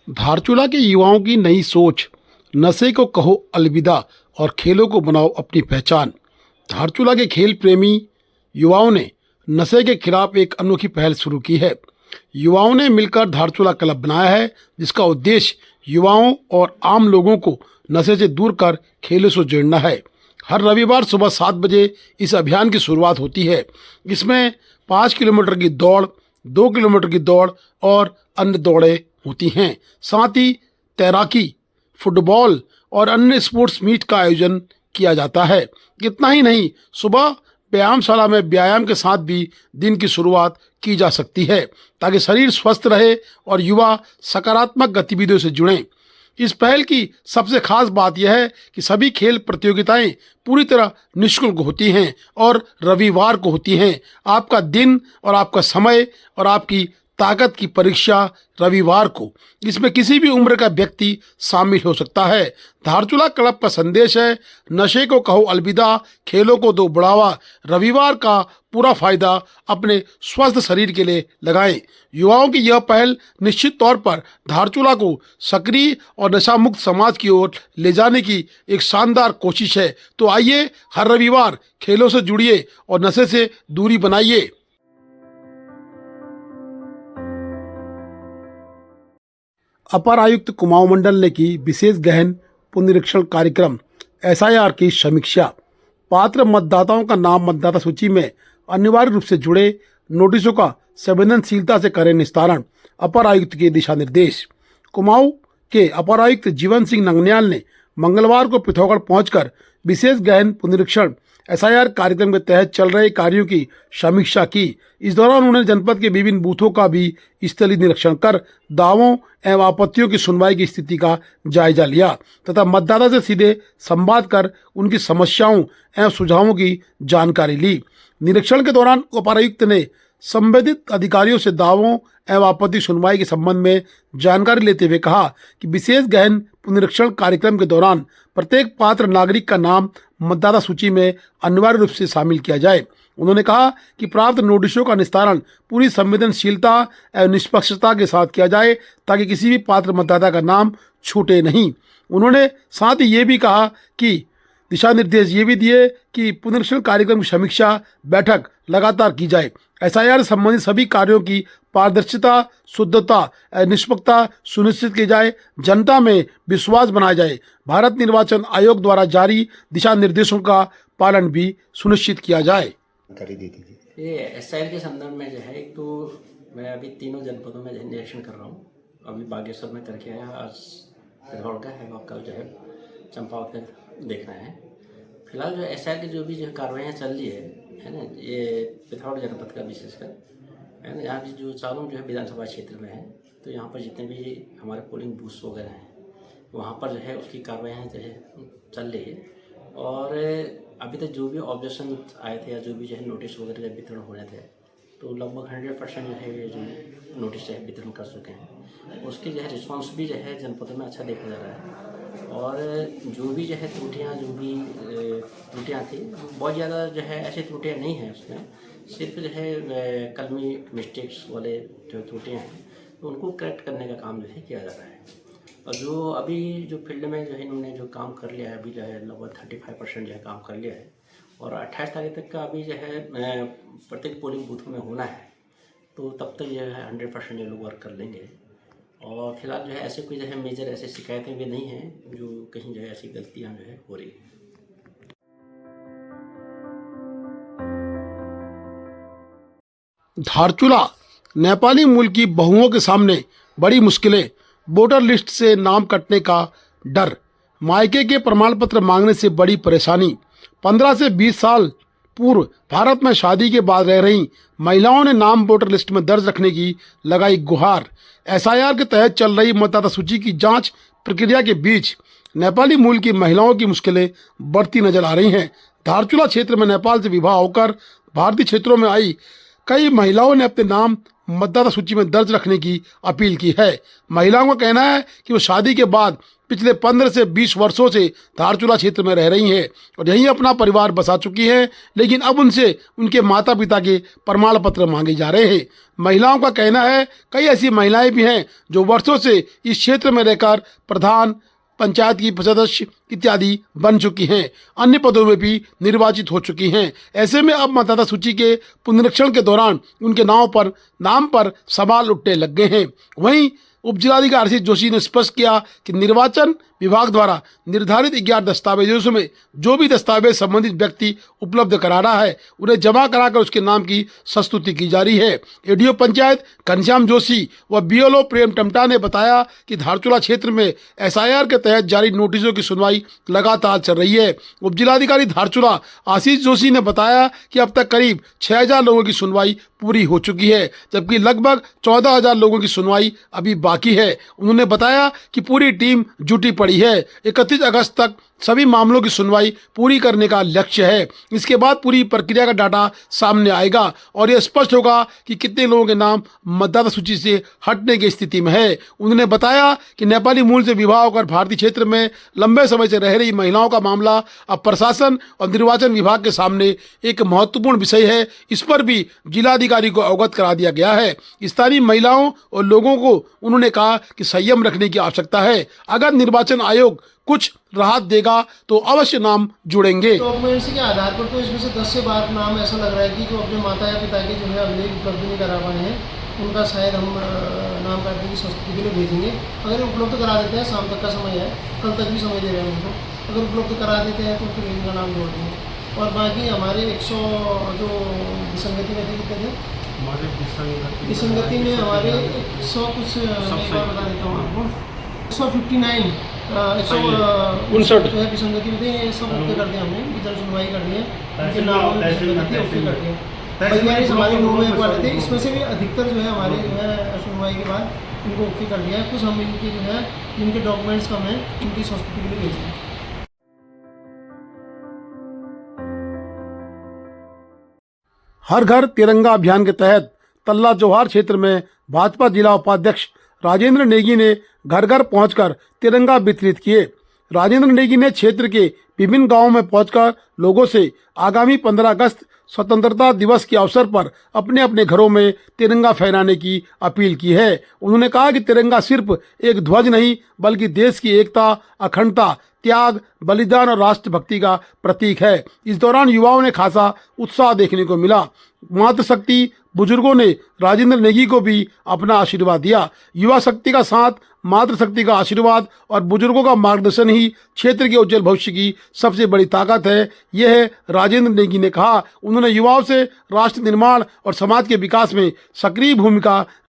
धारचूला के युवाओं की नई सोच, नशे को कहो अलविदा और खेलों को बनाओ अपनी पहचान। धारचूला के खेल प्रेमी युवाओं ने नशे के खिलाफ एक अनोखी पहल शुरू की है। युवाओं ने मिलकर धारचूला क्लब बनाया है, जिसका उद्देश्य युवाओं और आम लोगों को नशे से दूर कर खेलों से जोड़ना है। हर रविवार सुबह 7 बजे इस अभियान की शुरुआत होती है। इसमें 5 किलोमीटर की दौड़, 2 किलोमीटर की दौड़ और अन्य दौड़ें होती हैं। साथ ही तैराकी, फुटबॉल और अन्य स्पोर्ट्स मीट का आयोजन किया जाता है। इतना ही नहीं, सुबह व्यायामशाला में व्यायाम के साथ भी दिन की शुरुआत की जा सकती है, ताकि शरीर स्वस्थ रहे और युवा सकारात्मक गतिविधियों से जुड़ें। इस पहल की सबसे खास बात यह है कि सभी खेल प्रतियोगिताएं पूरी तरह निःशुल्क होती हैं और रविवार को होती हैं। आपका दिन और आपका समय और आपकी ताकत की परीक्षा रविवार को। इसमें किसी भी उम्र का व्यक्ति शामिल हो सकता है। धारचूला क्लब का संदेश है, नशे को कहो अलविदा, खेलों को दो बढ़ावा। रविवार का पूरा फायदा अपने स्वस्थ शरीर के लिए लगाएं। युवाओं की यह पहल निश्चित तौर पर धारचूला को सक्रिय और नशा मुक्त समाज की ओर ले जाने की एक शानदार कोशिश है। तो आइए, हर रविवार खेलों से जुड़िए और नशे से दूरी बनाइए। अपर आयुक्त कुमाऊं मंडल ने की विशेष गहन पुनरीक्षण कार्यक्रम, एसआईआर की समीक्षा। पात्र मतदाताओं का नाम मतदाता सूची में अनिवार्य रूप से जुड़े नोटिसों का संवेदनशीलता से करें निस्तारण, अपर आयुक्त के दिशा निर्देश। कुमाऊं के अपर आयुक्त जीवन सिंह नंगन्याल ने मंगलवार को पिथौरागढ़ पहुंचकर विशेष गहन पुनरीक्षण एसआईआर कार्यक्रम के तहत चल रहे कार्यों की समीक्षा की। इस दौरान उन्होंने जनपद के विभिन्न बूथों का भी स्थलीय निरीक्षण कर दावों एवं आपत्तियों की सुनवाई की स्थिति का जायजा लिया तथा मतदाता से सीधे संवाद कर उनकी समस्याओं एवं सुझावों की जानकारी ली। निरीक्षण के दौरान उपायुक्त ने संबंधित अधिकारियों से दावों एवं आपत्ति सुनवाई के संबंध में जानकारी लेते हुए कहा कि विशेष गहन पुनरीक्षण कार्यक्रम के दौरान प्रत्येक पात्र नागरिक का नाम मतदाता सूची में अनिवार्य रूप से शामिल किया जाए। उन्होंने कहा कि प्राप्त नोटिसों का निस्तारण पूरी संवेदनशीलता एवं निष्पक्षता के साथ किया जाए, ताकि किसी भी पात्र मतदाता का नाम छूटे नहीं। उन्होंने साथ ही ये भी कहा कि दिशा निर्देश ये भी दिए कि पुनरीक्षण कार्यक्रम की समीक्षा बैठक लगातार की जाए। एसआईआर से संबंधित सभी कार्यों की पारदर्शिता, शुद्धता एवं निष्पक्षता सुनिश्चित की जाए, जनता में विश्वास बनाया जाए। भारत निर्वाचन आयोग द्वारा जारी दिशा निर्देशों का पालन भी सुनिश्चित किया जाए। जानकारी दे दीजिए। ये एसआईआर के संदर्भ में जो है, एक तो मैं अभी तीनों जनपदों में निरीक्षण कर रहा हूँ। अभी बागेश्वर में करके आया, आज पिथौरागढ़ का है और कल जो है चंपावत का देखना है। फिलहाल जो एसआईआर की जो भी जो कार्रवाइयाँ चल रही है ना, ये पिथौरागढ़ जनपद का विशेषकर है ना, यहाँ की जो चारों जो है विधानसभा क्षेत्र में है, तो यहाँ पर जितने भी हमारे पोलिंग बूथ्स वगैरह हैं वहाँ पर जो है उसकी कार्रवाइयाँ जो है चल रही है। और अभी तक जो भी ऑब्जेक्शन आए थे या जो भी जो है नोटिस वगैरह वितरण होने थे, तो लगभग 100% जो है ये जो नोटिस है वितरण कर चुके हैं। उसकी जो है रिस्पांस भी जो है जनपदों में अच्छा देखा जा रहा है। और जो भी जो है त्रुटियाँ थी, बहुत ज़्यादा जो है ऐसी त्रुटियाँ नहीं हैं उसमें, सिर्फ जो है कलमी मिस्टेक्स वाले जो त्रुटियाँ हैं तो उनको करेक्ट करने का काम जो है किया जा रहा है। और जो अभी जो फील्ड में जो है इन्होंने जो काम कर लिया है, अभी जो है लगभग 35% जो है काम कर लिया है। और 28 तारीख तक का अभी जो है प्रत्येक पोलिंग बूथ में होना है, तो तब तक जो है 100% ये लोग वर्क कर लेंगे। और फिलहाल जो है ऐसे कोई जो है मेजर ऐसे शिकायतें भी नहीं हैं जो कहीं जो है ऐसी गलतियाँ जो है हो रही हैं। धारचूला नेपाली मूल की बहुओं के सामने बड़ी मुश्किलें, वोटर लिस्ट से नाम कटने का डर, मायके के प्रमाण पत्र मांगने से बड़ी परेशानी। 15 से 20 साल पूर्व भारत में शादी के बाद रह रही महिलाओं ने नाम वोटर लिस्ट में दर्ज रखने की लगाई गुहार। एसआईआर के तहत चल रही मतदाता सूची की जांच प्रक्रिया के बीच नेपाली मूल की महिलाओं की मुश्किलें बढ़ती नजर आ रही हैं। धारचूला क्षेत्र में नेपाल से विवाह होकर भारतीय क्षेत्रों में आई कई महिलाओं ने अपने नाम मतदाता सूची में दर्ज रखने की अपील की है। महिलाओं का कहना है कि वो शादी के बाद पिछले 15 से 20 वर्षों से धारचूला क्षेत्र में रह रही हैं और यहीं अपना परिवार बसा चुकी हैं, लेकिन अब उनसे उनके माता पिता के प्रमाण पत्र मांगे जा रहे हैं। महिलाओं का कहना है कई ऐसी महिलाएं भी हैं जो वर्षों से इस क्षेत्र में रहकर प्रधान, पंचायत की सदस्य इत्यादि बन चुकी हैं, अन्य पदों में भी निर्वाचित हो चुकी हैं। ऐसे में अब मतदाता सूची के पुनरीक्षण के दौरान उनके नाम पर सवाल उठने लग गए हैं। वहीं उपजिलाधिकारी आशीष जोशी ने स्पष्ट किया कि निर्वाचन विभाग द्वारा निर्धारित 11 दस्तावेजों में जो भी दस्तावेज संबंधित व्यक्ति उपलब्ध करा रहा है उन्हें जमा कराकर उसके नाम की संस्तुति की जा रही है। एडीओ पंचायत घनश्याम जोशी व बीएलओ प्रेम टमटा ने बताया कि धारचूला क्षेत्र में एसआईआर के तहत जारी नोटिसों की सुनवाई लगातार चल रही है। उपजिलाधिकारी धारचूला आशीष जोशी ने बताया कि अब तक करीब 6000 लोगों की सुनवाई पूरी हो चुकी है, जबकि लगभग 14000 लोगों की सुनवाई अभी बाकी है। उन्होंने बताया कि पूरी टीम जुटी पड़ी है। 31 अगस्त तक सभी मामलों की सुनवाई पूरी करने का लक्ष्य है। इसके बाद पूरी प्रक्रिया का डाटा सामने आएगा और यह स्पष्ट होगा कि कितने लोगों के नाम मतदाता सूची से हटने की स्थिति में है। उन्होंने बताया कि नेपाली मूल से विवाह होकर भारतीय क्षेत्र में लंबे समय से रह रही महिलाओं का मामला अब प्रशासन और निर्वाचन विभाग के सामने एक महत्वपूर्ण विषय है। इस पर भी जिलाधिकारी को अवगत करा दिया गया है। स्थानीय महिलाओं और लोगों को उन्होंने कहा कि संयम रखने की आवश्यकता है। अगर निर्वाचन आयोग कुछ राहत देगा तो अवश्य नाम जुड़ेंगे। डॉक्यूमेंट्स के आधार पर तो इसमें से 10 से 12 नाम ऐसा लग रहा है कि जो अपने माता या पिता के जो है अभिलेख उपलब्ध नहीं करा पाए हैं, उनका शायद हम नाम काटने की संस्तुति के लिए भेजेंगे। अगर उपलब्ध करा देते हैं, शाम तक का समय है, कल तक भी समय दे रहे हैं उनको, अगर उपलब्ध करा देते हैं तो फिर इनका नाम जोड़ देंगे। और बाकी हमारे 100 जो विसंगति में थे कितने थे, विसंगति में हमारे 100 कुछ बता देता हूँ आपको, 159 159 जो है विसंगति में थे, ये सब ओके कर दिया हमने, जन सुनवाई कर दी है, उनके नाम में विसंगति थी ओके कर दिया। बयालीस हमारे 9 में वाले थे, इसमें से भी अधिकतर जो है हमारे जो है सुनवाई के बाद इनको ओके कर दिया है। कुछ हम इनके जो है इनके डॉक्यूमेंट्स कम हैं, इनकी संस्तुति के लिए भेजेंगे। हर घर तिरंगा अभियान के तहत तल्ला जौहार क्षेत्र में भाजपा जिला उपाध्यक्ष राजेंद्र नेगी ने घर घर पहुंचकर तिरंगा वितरित किए। राजेंद्र नेगी ने क्षेत्र के विभिन्न गांवों में पहुंचकर लोगों से आगामी 15 अगस्त स्वतंत्रता दिवस के अवसर पर अपने अपने घरों में तिरंगा फहराने की अपील की है। उन्होंने कहा कि तिरंगा सिर्फ एक ध्वज नहीं बल्कि देश की एकता, अखंडता, त्याग, बलिदान और राष्ट्रभक्ति का प्रतीक है। इस दौरान युवाओं ने खासा उत्साह देखने को मिला। मातृशक्ति बुजुर्गों ने राजेंद्र नेगी को भी अपना आशीर्वाद दिया। युवा शक्ति का साथ, मातृशक्ति का आशीर्वाद और बुजुर्गों का मार्गदर्शन ही क्षेत्र के उज्जवल भविष्य की सबसे बड़ी ताकत है, यह है राजेंद्र नेगी ने कहा। उन्होंने युवाओं से राष्ट्र निर्माण और समाज के विकास में सक्रिय भूमिका